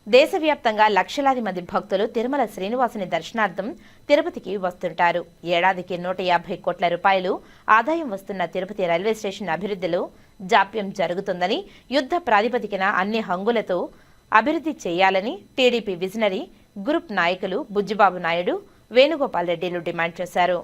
దేశవ్యాప్తంగా లక్షలాది మంది భక్తులు తిరుమల శ్రీనివాసుని దర్శనార్థం తిరుపతికి వస్తుంటారు. ఏడాదికి 150 కోట్ల రూపాయలు ఆదాయం వస్తున్న తిరుపతి రైల్వే స్టేషన్ అభివృద్ధిలో జాప్యం జరుగుతుందని, యుద్ధ ప్రాతిపదికన అన్ని హంగులతో అభివృద్ధి చేయాలని టీడీపీ విజనరీ గ్రూప్ నాయకులు బుజ్జిబాబు నాయుడు, వేణుగోపాల్ రెడ్డిలు డిమాండ్ చేశారు.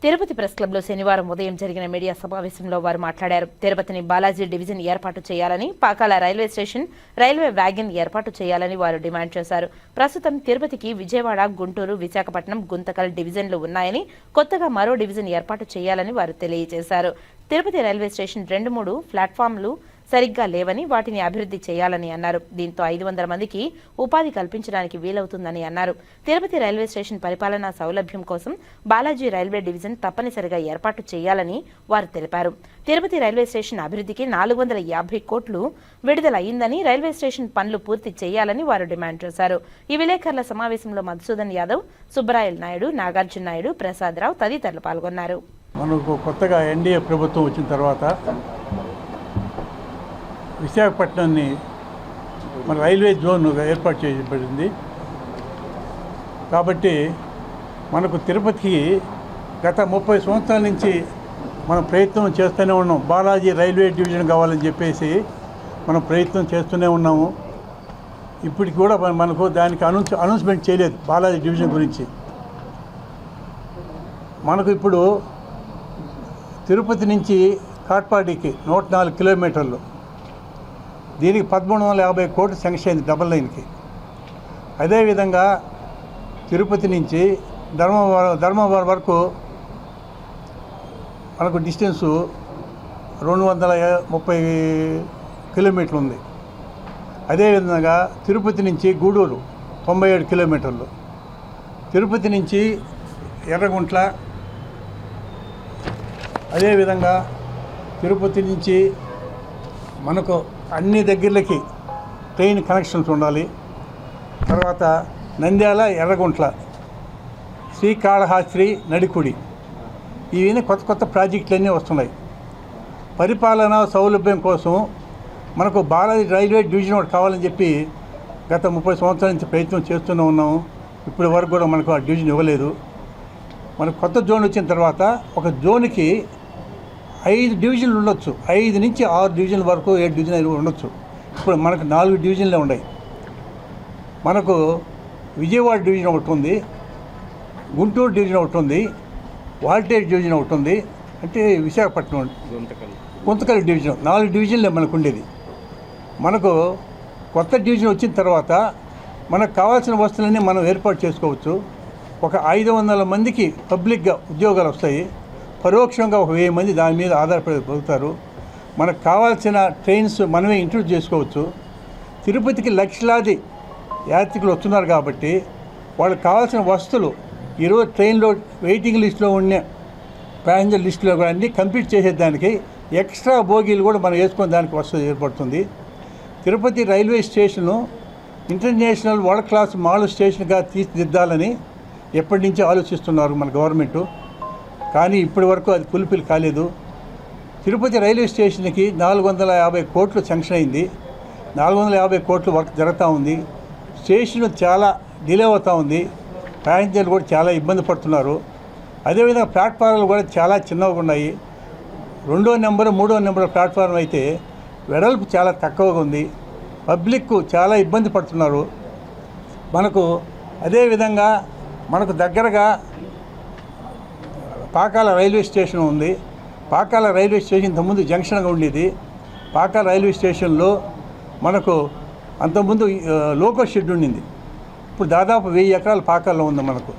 తిరుపతి ప్రెస్ క్లబ్లో శనివారం ఉదయం జరిగిన మీడియా సమావేశంలో వారు మాట్లాడారు. తిరుపతిని బాలాజీ డివిజన్ ఏర్పాటు చేయాలని, Pakala railway station railway wagon ఏర్పాటు చేయాలని వారు డిమాండ్ చేశారు. ప్రస్తుతం తిరుపతికి విజయవాడ, గుంటూరు, విశాఖపట్నం, గుంతకల్ డివిజన్లు ఉన్నాయని, కొత్తగా మరో డివిజన్ ఏర్పాటు చేయాలని వారు తెలియజేశారు. తిరుపతి రైల్వే స్టేషన్ 2-3 ప్లాట్ఫామ్లు సరిగ్గా లేవని, వాటిని అభివృద్ధి చేయాలని అన్నారు. దీంతో 500 మందికి ఉపాధి కల్పించడానికి వీలవుతుందని అన్నారు. తిరుపతి రైల్వే స్టేషన్ పరిపాలనా సౌలభ్యం కోసం బాలాజీ రైల్వే డివిజన్ తప్పనిసరిగా ఏర్పాటు చేయాలని వారు తెలిపారు. తిరుపతి రైల్వే స్టేషన్ అభివృద్ధికి 450 కోట్లు విడుదల అయిందని, రైల్వే స్టేషన్ పనులు పూర్తి చేయాలని వారు డిమాండ్ చేశారు. ఈ విలేకరుల సమావేశంలో మధుసూదన్ యాదవ్, సుబ్బరాయల్ నాయుడు, నాగార్జున నాయుడు, ప్రసాదరావు తదితరులు పాల్గొన్నారు. మనకు కొత్తగా ఎన్డీఏ ప్రభుత్వం వచ్చిన తర్వాత విశాఖపట్నాన్ని మన రైల్వే జోన్ ఏర్పాటు చేయబడింది. కాబట్టి మనకు తిరుపతికి గత 30 సంవత్సరాల నుంచి మనం ప్రయత్నం చేస్తూనే ఉన్నాం. బాలాజీ రైల్వే డివిజన్ కావాలని చెప్పేసి మనం ప్రయత్నం చేస్తూనే ఉన్నాము. ఇప్పటికి కూడా మనకు దానికి అనౌన్స్మెంట్ చేయలేదు బాలాజీ డివిజన్ గురించి. మనకు ఇప్పుడు తిరుపతి నుంచి కాట్పాడికి 104 కిలోమీటర్లు, దీనికి 1350 కోట్లు శాంక్షన్ అయింది డబుల్ లైన్కి. అదేవిధంగా తిరుపతి నుంచి ధర్మవరం వరకు మనకు డిస్టెన్సు 230 కిలోమీటర్లు ఉంది. అదేవిధంగా తిరుపతి నుంచి గూడూరు 97 కిలోమీటర్లు, తిరుపతి నుంచి ఎర్రగుంట్ల, అదేవిధంగా తిరుపతి నుంచి మనకు అన్ని దగ్గరలకి ట్రైన్ కనెక్షన్స్ ఉండాలి. తర్వాత నంద్యాల, ఎర్రగుంట్ల, శ్రీకాళహస్తి, నడికుడి, ఇవన్నీ కొత్త ప్రాజెక్టులన్నీ వస్తున్నాయి. పరిపాలనా సౌలభ్యం కోసం మనకు బాలాజీ రైల్వే డివిజన్ ఒకటి కావాలని చెప్పి గత 30 సంవత్సరాల నుంచి ప్రయత్నం చేస్తూనే ఉన్నాము. ఇప్పటి వరకు కూడా మనకు ఆ డివిజన్ ఇవ్వలేదు. మనకు కొత్త జోన్ వచ్చిన తర్వాత ఒక జోన్కి 5 డివిజన్లు ఉండొచ్చు. 5 నుంచి 6 డివిజన్ల వరకు 7 డివిజన్లు ఉండొచ్చు. ఇప్పుడు మనకు 4 డివిజన్లే ఉన్నాయి. మనకు విజయవాడ డివిజన్ ఒకటి ఉంది, గుంటూరు డివిజన్ ఒకటి ఉంది, వాల్టేజ్ డివిజన్ ఒకటి ఉంది, అంటే విశాఖపట్నం, గుంతకల్ డివిజన్, 4 డివిజన్లే మనకు ఉండేది. మనకు కొత్త డివిజన్ వచ్చిన తర్వాత మనకు కావాల్సిన వస్తువులన్నీ మనం ఏర్పాటు చేసుకోవచ్చు. ఒక 500 మందికి పబ్లిక్గా ఉద్యోగాలు వస్తాయి. పరోక్షంగా ఒక 1000 మంది దాని మీద ఆధారపడి బతుకుతారు. మనకు కావాల్సిన ట్రైన్స్ మనమే ఇంట్రొడ్యూస్ చేసుకోవచ్చు. తిరుపతికి లక్షలాది యాత్రికులు వస్తున్నారు కాబట్టి వాళ్ళకి కావాల్సిన వస్తువులు ఈరోజు ట్రైన్లో వెయిటింగ్ లిస్టులో ఉన్న ప్యాసింజర్ లిస్టులో కూడా అన్నీ కంప్లీట్ చేసేదానికి ఎక్స్ట్రా బోగీలు కూడా మనం వేసుకునే దానికి వస్తువు ఏర్పడుతుంది. Tirupati railway station international world class mall స్టేషన్గా తీర్చిదిద్దాలని ఎప్పటి నుంచో ఆలోచిస్తున్నారు మన గవర్నమెంటు. కానీ ఇప్పటి వరకు అది ఫుల్ఫిల్ కాలేదు. తిరుపతి రైల్వే స్టేషన్కి 450 కోట్లు శాంక్షన్ అయింది. 450 కోట్లు వర్క్ జరుగుతూ ఉంది. స్టేషన్ చాలా డిలే అవుతూ ఉంది. ప్యాసింజర్లు కూడా చాలా ఇబ్బంది పడుతున్నారు. అదేవిధంగా ప్లాట్ఫారాలు కూడా చాలా చిన్నగా ఉన్నాయి. 2వ నెంబరు 3వ నెంబర్ ప్లాట్ఫారం అయితే వెడల్పు చాలా తక్కువగా ఉంది. పబ్లిక్ చాలా ఇబ్బంది పడుతున్నారు. మనకు అదేవిధంగా మనకు దగ్గరగా పాకాల రైల్వే స్టేషన్ ఉంది. పాకాల రైల్వే స్టేషన్ ఇంతకుముందు జంక్షన్గా ఉండేది. పాకాల రైల్వే స్టేషన్లో మనకు అంతకుముందు లోకల్ షెడ్ ఉండింది. ఇప్పుడు దాదాపు 1000 ఎకరాల పాకాల్లో ఉంది. మనకు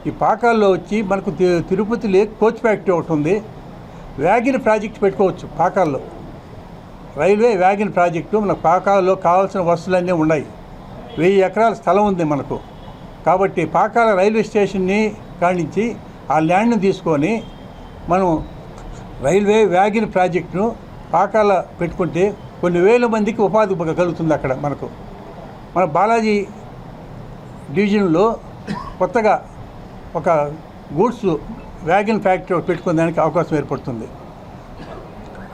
ఈ పాకాల్లో వచ్చి మనకు తిరుపతిలో కోచ్ ఫ్యాక్టరీ ఒకటి ఉంది. వ్యాగిన్ ప్రాజెక్ట్ పెట్టుకోవచ్చు. పాకాల్లో రైల్వే వ్యాగిన్ ప్రాజెక్టు మనకు పాకాల్లో కావాల్సిన వస్తువులన్నీ ఉన్నాయి. 1000 ఎకరాల స్థలం ఉంది మనకు. కాబట్టి పాకాల రైల్వే స్టేషన్ని కానించి ఆ ల్యాండ్ను తీసుకొని మనం రైల్వే వ్యాగిన్ ప్రాజెక్టును పాకాల పెట్టుకుంటే కొన్ని వేల మందికి ఉపాధి కలుగుతుంది. అక్కడ మనకు మన బాలాజీ డివిజన్లో కొత్తగా ఒక గూడ్స్ వ్యాగన్ ఫ్యాక్టరీ పెట్టుకునేదానికి అవకాశం ఏర్పడుతుంది.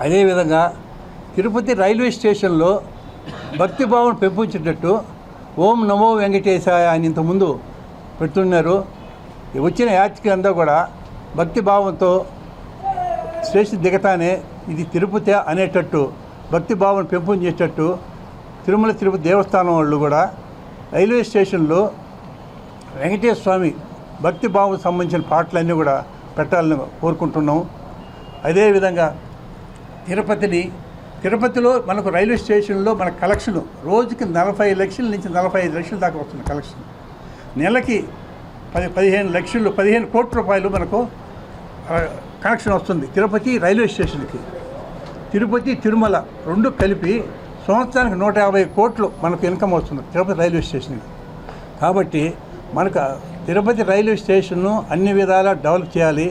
అదేవిధంగా తిరుపతి రైల్వే స్టేషన్లో భక్తిభావం పెంపొంచేటట్టు ఓం నమో వెంకటేశాయ అని ఇంతకుముందు పెడుతున్నారు. వచ్చిన యాత్రికులు అంతా కూడా భక్తి భావంతో స్టేషన్ దిగతానే ఇది తిరుపతి అనేటట్టు భక్తి భావం పెంపొందేటట్టు తిరుపతి దేవస్థానం వాళ్ళు కూడా రైల్వే స్టేషన్లో వెంకటేశ్వర స్వామి భక్తి భావం సంబంధించిన పాటలన్నీ కూడా పెట్టాలని కోరుకుంటున్నాం. అదేవిధంగా తిరుపతిలో మనకు రైల్వే స్టేషన్లో మన కలెక్షన్ రోజుకి 40 లక్షల నుంచి 45 లక్షల దాకా వస్తుంది కలెక్షన్. నెలకి 15 కోట్ల రూపాయలు మనకు కనెక్షన్ వస్తుంది తిరుపతి రైల్వే స్టేషన్కి. తిరుపతి తిరుమల రెండు కలిపి సంవత్సరానికి 150 కోట్లు మనకు ఇన్కమ్ వస్తుంది తిరుపతి రైల్వే స్టేషన్కి. కాబట్టి మనకు తిరుపతి రైల్వే స్టేషన్ను అన్ని విధాలా డెవలప్ చేయాలి.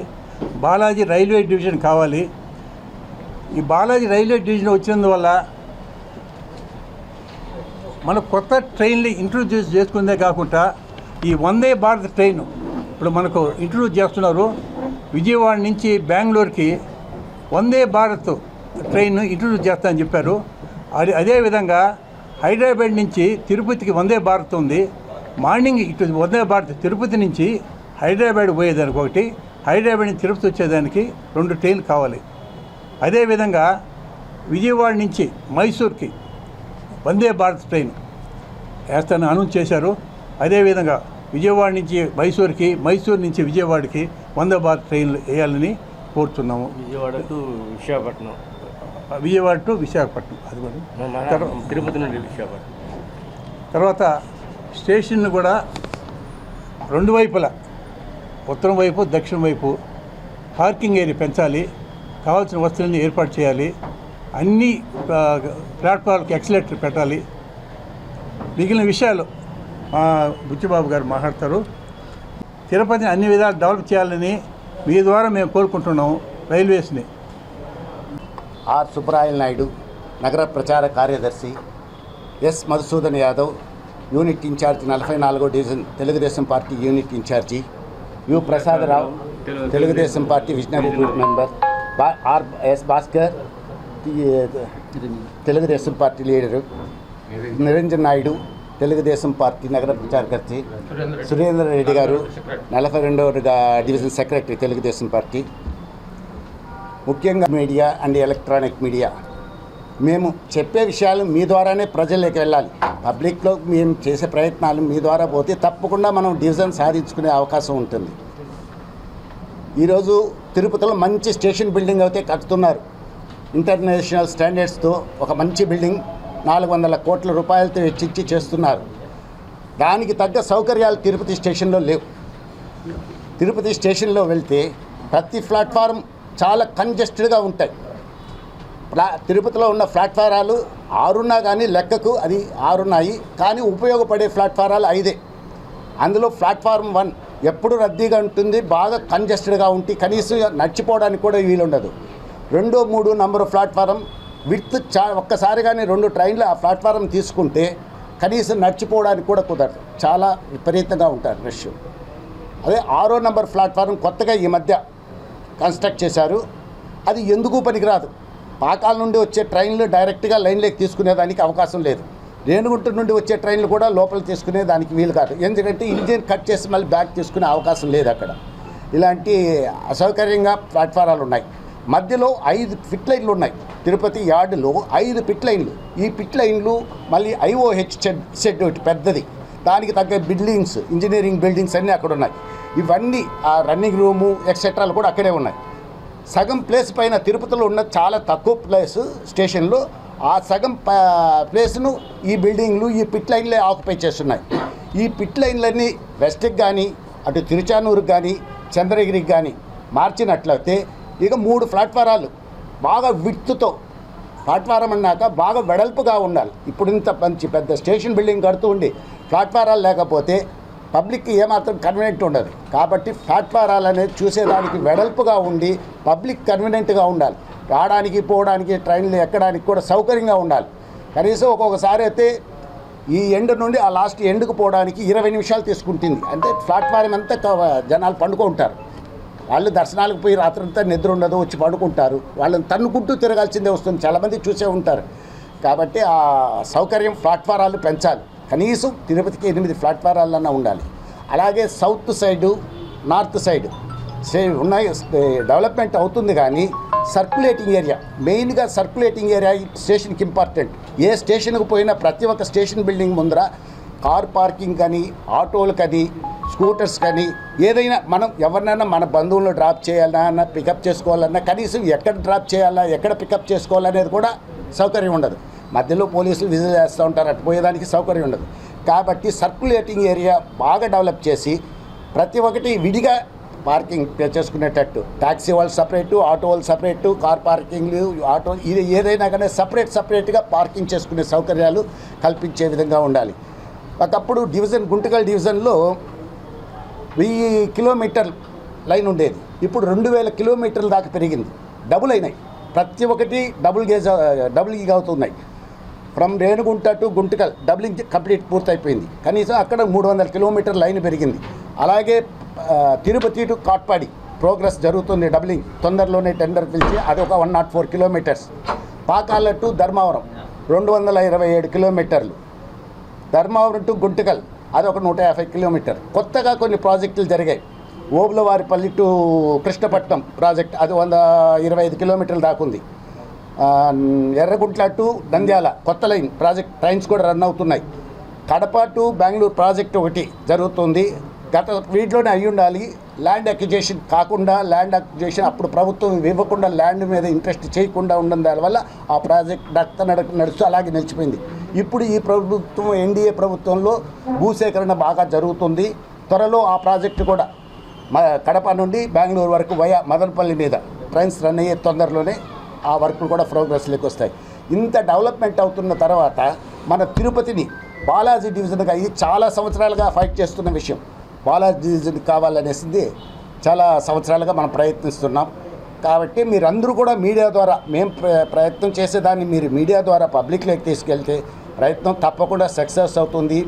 బాలాజీ రైల్వే డివిజన్ కావాలి. ఈ బాలాజీ రైల్వే డివిజన్ వచ్చినందువల్ల మన కొత్త ట్రైన్లు ఇంట్రొడ్యూస్ చేసుకుందే కాకుండా ఈ వందే భారత్ ట్రైన్ ఇప్పుడు మనకు ఇంట్రొడ్యూస్ చేస్తున్నారు. విజయవాడ నుంచి బెంగళూరుకి వందే భారత్ ట్రైన్ ఇంట్రొడ్యూస్ చేస్తామని చెప్పారు. అదేవిధంగా హైదరాబాద్ నుంచి తిరుపతికి వందే భారత్ ఉంది. మార్నింగ్ ఇటు వందే భారత్ తిరుపతి నుంచి హైదరాబాద్ పోయేదానికి ఒకటి, హైదరాబాద్ నుంచి తిరుపతి వచ్చేదానికి 2 ట్రైన్లు కావాలి. అదేవిధంగా విజయవాడ నుంచి మైసూర్కి వందే భారత్ ట్రైన్ వేస్తానని అనౌన్స్ చేశారు. అదేవిధంగా విజయవాడ నుంచి మైసూర్కి, మైసూరు నుంచి విజయవాడకి వందే భారత్ ట్రైన్లు వేయాలని కోరుతున్నాము. విజయవాడ టు విశాఖపట్నం అది కూడా తిరుపతి నుండి విశాఖపట్నం. తర్వాత స్టేషన్ కూడా 2 వైపులా ఉత్తరం వైపు దక్షిణ వైపు పార్కింగ్ ఏరియా పెంచాలి. కావాల్సిన వస్తువులను ఏర్పాటు చేయాలి. అన్ని ప్లాట్ఫామ్కి ఎక్సలేటర్ పెట్టాలి. మిగిలిన విషయాలు బుచ్చిబాబు గారు మాట్లాడతారు. తిరుపతిని అన్ని విధాలు డెవలప్ చేయాలని మీ ద్వారా మేము కోరుకుంటున్నాము రైల్వేస్ని. ఆర్ సుబ్బరాయల నాయుడు, నగర ప్రచార కార్యదర్శి. S Madhusudan Yadav, unit in charge 44వ division Telugu Desam party unit in charge. U Prasadarao, Telugu Desam party visionary group member. S Bhaskar, Telugu Desam party leader. Niranjan Naidu, Telugu Desam party నగర ప్రచారకర్తి. సురేందర్ రెడ్డి గారు, 42వ డివిజన్ సెక్రటరీ తెలుగుదేశం పార్టీ. ముఖ్యంగా మీడియా అండ్ ఎలక్ట్రానిక్ మీడియా, మేము చెప్పే విషయాలు మీ ద్వారానే ప్రజల్లోకి వెళ్ళాలి. పబ్లిక్లో మేము చేసే ప్రయత్నాలు మీ ద్వారా పోతే తప్పకుండా మనం డివిజన్ సాధించుకునే అవకాశం ఉంటుంది. ఈరోజు తిరుపతిలో మంచి స్టేషన్ బిల్డింగ్ అయితే కట్టుతున్నారు. ఇంటర్నేషనల్ స్టాండర్డ్స్తో ఒక మంచి బిల్డింగ్ 400 కోట్ల రూపాయలతో వెచ్చించి చేస్తున్నారు. దానికి తగ్గ సౌకర్యాలు తిరుపతి స్టేషన్లో లేవు. తిరుపతి స్టేషన్లో వెళ్తే ప్రతి ప్లాట్ఫారం చాలా కంజెస్టెడ్గా ఉంటాయి. తిరుపతిలో ఉన్న ప్లాట్ఫారాలు 6 ఉన్నా కానీ లెక్కకు అది 6 ఉన్నాయి, కానీ ఉపయోగపడే ప్లాట్ఫారాలు 5. అందులో ప్లాట్ఫారం 1 ఎప్పుడు రద్దీగా ఉంటుంది, బాగా కంజెస్టెడ్గా ఉంటే కనీసం నడిచిపోవడానికి కూడా వీలుండదు. 2, 3 నంబరు ప్లాట్ఫారం విడ్త్ ఒక్కసారి కానీ 2 ట్రైన్లు ఆ ప్లాట్ఫారం తీసుకుంటే కనీసం నడిచిపోవడానికి కూడా కుదరదు. చాలా విపరీతంగా ఉంటారు రష్. అదే 6వ నంబర్ ప్లాట్ఫారం కొత్తగా ఈ మధ్య కన్స్ట్రక్ట్ చేశారు. అది ఎందుకు పనికిరాదు. పాకాల నుండి వచ్చే ట్రైన్లు డైరెక్ట్గా లైన్లోకి తీసుకునేదానికి అవకాశం లేదు. రేణుగుంట నుండి వచ్చే ట్రైన్లు కూడా లోపల తీసుకునేదానికి వీలు కాదు. ఎందుకంటే ఇంజిన్ కట్ చేసి మళ్ళీ బ్యాక్ తీసుకునే అవకాశం లేదు అక్కడ. ఇలాంటి అసౌకర్యంగా ప్లాట్ఫారాలు ఉన్నాయి. మధ్యలో 5 పిట్ లైన్లు ఉన్నాయి. తిరుపతి యార్డులో 5 పిట్ లైన్లు. ఈ పిట్ లైన్లు మళ్ళీ IOH షెడ్ ఒకటి పెద్దది, దానికి తగ్గ బిల్డింగ్స్, ఇంజనీరింగ్ బిల్డింగ్స్ అన్నీ అక్కడ ఉన్నాయి. ఇవన్నీ ఆ రన్నింగ్ రూము ఎక్సెట్రాలు కూడా అక్కడే ఉన్నాయి. సగం ప్లేస్ పైన తిరుపతిలో ఉన్న చాలా తక్కువ ప్లేస్ స్టేషన్లో, ఆ సగం ప్లేస్ను ఈ బిల్డింగ్లు, ఈ పిట్ లైన్లే ఆక్యుపై చేస్తున్నాయి. ఈ పిట్ లైన్లన్నీ వెస్ట్కి కానీ అటు తిరుచానూరుకి కానీ చంద్రగిరికి కానీ మార్చినట్లయితే ఇక 3 ప్లాట్ఫారాలు బాగా విడ్త్తో, ప్లాట్ఫారం అన్నాక బాగా వెడల్పుగా ఉండాలి. ఇప్పుడు ఇంత మంచి పెద్ద స్టేషన్ బిల్డింగ్ కడుతూ ఉండి ప్లాట్ఫారాలు లేకపోతే పబ్లిక్కి ఏమాత్రం కన్వీనియంట్ ఉండదు. కాబట్టి ప్లాట్ఫారాలు అనేది చూసేదానికి వెడల్పుగా ఉండి పబ్లిక్ కన్వీనియంట్గా ఉండాలి. రావడానికి పోవడానికి ట్రైన్లు ఎక్కడానికి కూడా సౌకర్యంగా ఉండాలి. కనీసం ఒక్కొక్కసారి అయితే ఈ ఎండ్ నుండి ఆ లాస్ట్ ఎండ్కు పోవడానికి 20 నిమిషాలు తీసుకుంటుంది. అంటే ప్లాట్ఫారం అంతా జనాలు పండుకుంటారు. వాళ్ళు దర్శనాలకు పోయి రాత్రంతా నిద్ర ఉండదు, వచ్చి పడుకుంటారు. వాళ్ళని తన్నుకుంటూ తిరగాల్సిందే వస్తుంది. చాలామంది చూసే ఉంటారు. కాబట్టి ఆ సౌకర్యం ప్లాట్ఫారాలు పెంచాలి. కనీసం తిరుపతికి 8 ప్లాట్ఫారాలన్నా ఉండాలి. అలాగే సౌత్ సైడు, నార్త్ సైడ్ ఉన్నాయి, డెవలప్మెంట్ అవుతుంది. కానీ సర్క్యులేటింగ్ ఏరియా, మెయిన్గా సర్క్యులేటింగ్ ఏరియా స్టేషన్కి ఇంపార్టెంట్. ఏ స్టేషన్కి పోయినా ప్రతి ఒక్క స్టేషన్ బిల్డింగ్ ముందర కార్ పార్కింగ్ కానీ, ఆటోలు కానీ, స్కూటర్స్ కానీ, ఏదైనా మనం ఎవరినైనా మన బంధువులను డ్రాప్ చేయాలన్నా, పికప్ చేసుకోవాలన్నా, కనీసం ఎక్కడ డ్రాప్ చేయాలా, ఎక్కడ పికప్ చేసుకోవాలనేది కూడా సౌకర్యం ఉండదు. మధ్యలో పోలీసులు విజిల్ చేస్తూ ఉంటారు, అటు పోయేదానికి సౌకర్యం ఉండదు. కాబట్టి సర్క్యులేటింగ్ ఏరియా బాగా డెవలప్ చేసి ప్రతి ఒక్కటి విడిగా పార్కింగ్ చేసుకునేటట్టు, ట్యాక్సీ వాళ్ళు సపరేటు, ఆటో వాళ్ళు సపరేటు, కార్ పార్కింగ్లు, ఆటో ఇది ఏదైనా కానీ సపరేట్గా పార్కింగ్ చేసుకునే సౌకర్యాలు కల్పించే విధంగా ఉండాలి. ఒకప్పుడు డివిజన్, గుంటకల్ డివిజన్లో 1000 కిలోమీటర్ లైన్ ఉండేది, ఇప్పుడు 2000 కిలోమీటర్ల దాకా పెరిగింది, డబుల్ అయినాయి. ప్రతి ఒక్కటి డబుల్ అవుతున్నాయి. From Renigunta to Guntakal doubling complete పూర్తయిపోయింది. కనీసం అక్కడ 300 కిలోమీటర్ లైన్ పెరిగింది. అలాగే తిరుపతి టు కాట్పాడి ప్రోగ్రెస్ జరుగుతుంది, డబ్లింగ్ తొందరలోనే టెండర్ పిలిచి అది ఒక 104 కిలోమీటర్స్. పాకాల టు ధర్మవరం 227 కిలోమీటర్లు. ధర్మవరం టు గుంటకల్ అది ఒక 150 కిలోమీటర్. కొత్తగా కొన్ని ప్రాజెక్టులు జరిగాయి. ఓబులవారిపల్లి టు కృష్ణపట్నం ప్రాజెక్ట్ అది 125 కిలోమీటర్లు దాకుంది. ఎర్రగుంట్ల టు నంద్యాల కొత్త లైన్ ప్రాజెక్ట్, ట్రైన్స్ కూడా రన్ అవుతున్నాయి. కడప టు బెంగళూరు ప్రాజెక్ట్ ఒకటి జరుగుతుంది. గత వీటిలోనే అయ్యి ఉండాలి. ల్యాండ్ అక్విజిషన్ కాకుండా, ల్యాండ్ అక్విజిషన్ అప్పుడు ప్రభుత్వం ఇవ్వకుండా, ల్యాండ్ మీద ఇంట్రెస్ట్ చేయకుండా ఉండడం దానివల్ల ఆ ప్రాజెక్ట్ నడుస్తూ అలాగే నిలిచిపోయింది. ఇప్పుడు ఈ ప్రభుత్వం, ఎన్డీఏ ప్రభుత్వంలో భూసేకరణ బాగా జరుగుతుంది. త్వరలో ఆ ప్రాజెక్టు కూడా కడప నుండి బెంగళూరు వరకు వయా మదనపల్లి మీద ట్రైన్స్ రన్ అయ్యే తొందరలోనే ఆ వర్కులు కూడా ప్రోగ్రెస్లోకి వస్తాయి. ఇంత డెవలప్మెంట్ అవుతున్న తర్వాత మన తిరుపతిని బాలాజీ డివిజన్గా ఇది చాలా సంవత్సరాలుగా ఫైట్ చేస్తున్న విషయం. బాలాజీ డివిజన్ కావాలనేసింది చాలా సంవత్సరాలుగా మనం ప్రయత్నిస్తున్నాం. కాబట్టి మీరందరూ కూడా మీడియా ద్వారా, మేము ప్రయత్నం చేసేదాన్ని మీరు మీడియా ద్వారా పబ్లిక్లోకి తీసుకెళ్తే ప్రయత్నం తప్పకుండా సక్సెస్ అవుతుంది.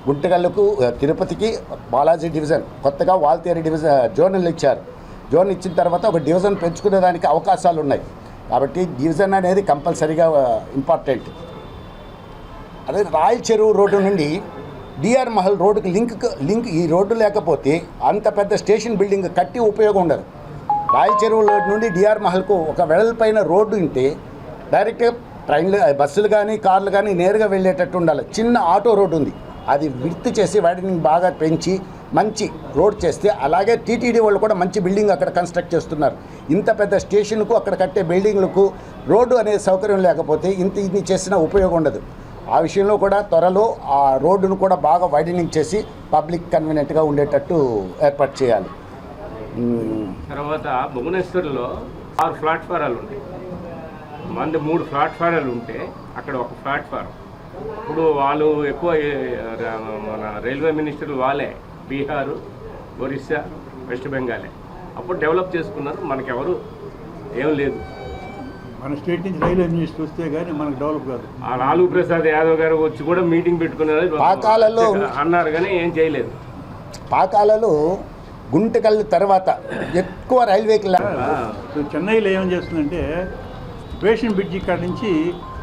గుంటకల్లుకు, తిరుపతికి బాలాజీ డివిజన్ కొత్తగా వాల్తేరు డివిజన్ జోన్లు ఇచ్చారు. జోన్ ఇచ్చిన తర్వాత ఒక డివిజన్ పెంచుకునేదానికి అవకాశాలు ఉన్నాయి. కాబట్టి డివిజన్ అనేది కంపల్సరీగా ఇంపార్టెంట్. అదే రాయల్ చెరువు రోడ్డు నుండి డిఆర్ మహల్ రోడ్డుకి లింక్ ఈ రోడ్డు లేకపోతే అంత పెద్ద స్టేషన్ బిల్డింగ్ కట్టి ఉపయోగం ఉండదు. రాయల్ చెరువు రోడ్డు నుండి డిఆర్ మహల్కు ఒక వెడల్పైన రోడ్డు ఉంటే డైరెక్ట్గా ట్రైన్లు, బస్సులు కానీ, కార్లు కానీ నేరుగా వెళ్ళేటట్టు ఉండాలి. చిన్న ఆటో రోడ్డు ఉంది, అది విడ్త్ చేసి వైడనింగ్ బాగా పెంచి మంచి రోడ్ చేస్తే, అలాగే టీటీడీ వాళ్ళు కూడా మంచి బిల్డింగ్ అక్కడ కన్స్ట్రక్ట్ చేస్తున్నారు. ఇంత పెద్ద స్టేషన్కు అక్కడ కట్టే బిల్డింగ్లకు రోడ్డు అనే సౌకర్యం లేకపోతే ఇది చేసిన ఉపయోగం ఉండదు. ఆ విషయంలో కూడా త్వరలో ఆ రోడ్డును కూడా బాగా వైడనింగ్ చేసి పబ్లిక్ కన్వీనియంట్గా ఉండేటట్టు ఏర్పాటు చేయాలి. తర్వాత భువనేశ్వర్లో 6 ప్లాట్ఫారాలు ఉంటాయి. మంది 3 ప్లాట్ఫారాలు ఉంటే అక్కడ ఒక ప్లాట్ఫారం. ఇప్పుడు వాళ్ళు ఎక్కువ మన రైల్వే మినిస్టర్లు వాళ్ళే, బీహారు, ఒరిస్సా, వెస్ట్ బెంగాలే. అప్పుడు డెవలప్ చేసుకున్నారు. మనకెవరు ఏం లేదు. మన స్టేట్ నుంచి రైల్వే మినిస్టర్ వస్తే కానీ మనకు డెవలప్ కాదు. ఆ లాలూ ప్రసాద్ యాదవ్ గారు వచ్చి కూడా మీటింగ్ పెట్టుకున్నారు, పాకాలలో అన్నారు కానీ ఏం చేయలేదు. పాకాలలో గుంటకల్ తర్వాత ఎక్కువ రైల్వేకి చెన్నైలో ఏం చేస్తుందంటే బేషన్ బ్రిడ్జి కాడ నుంచి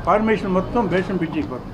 ఫార్మేషన్ మొత్తం బేషన్ బ్రిడ్జికి పోతుంది.